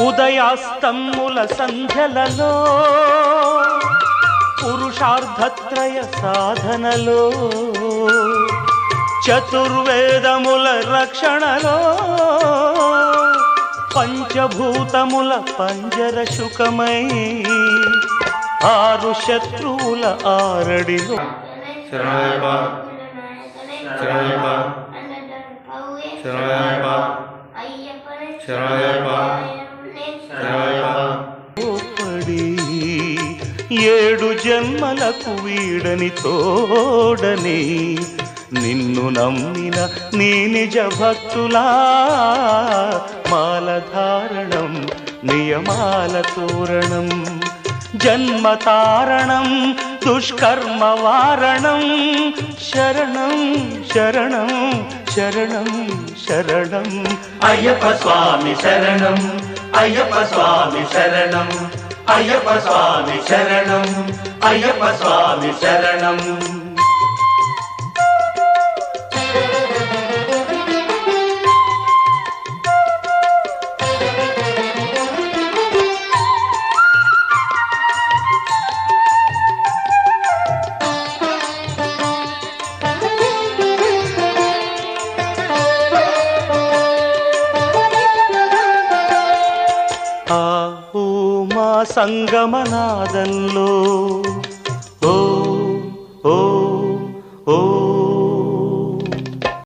ఉదయాస్తమ్ముల సంధ్యలలో పురుషార్థత్రయ సాధనలో చతుర్వేదముల రక్షణలో పంచభూతముల పంజర శుకమై ఆరు శత్రువుల ఆరడిలో ఏడు జన్మలకు వీడని తోడని నిన్ను నమ్మిన నీ నిజ భక్తులా మాలధారణం నియమాల తోరణం జన్మతారణం దుష్కర్మ వారణం శరణం శరణం శరణం శరణం అయ్యప్ప స్వామి శరణం అయ్యప్ప స్వామి శరణం అయ్యప్ప స్వామి శరణం అయ్యప్ప స్వామి శరణం మా సంగమనాదంలో ఓ ఓ ఓ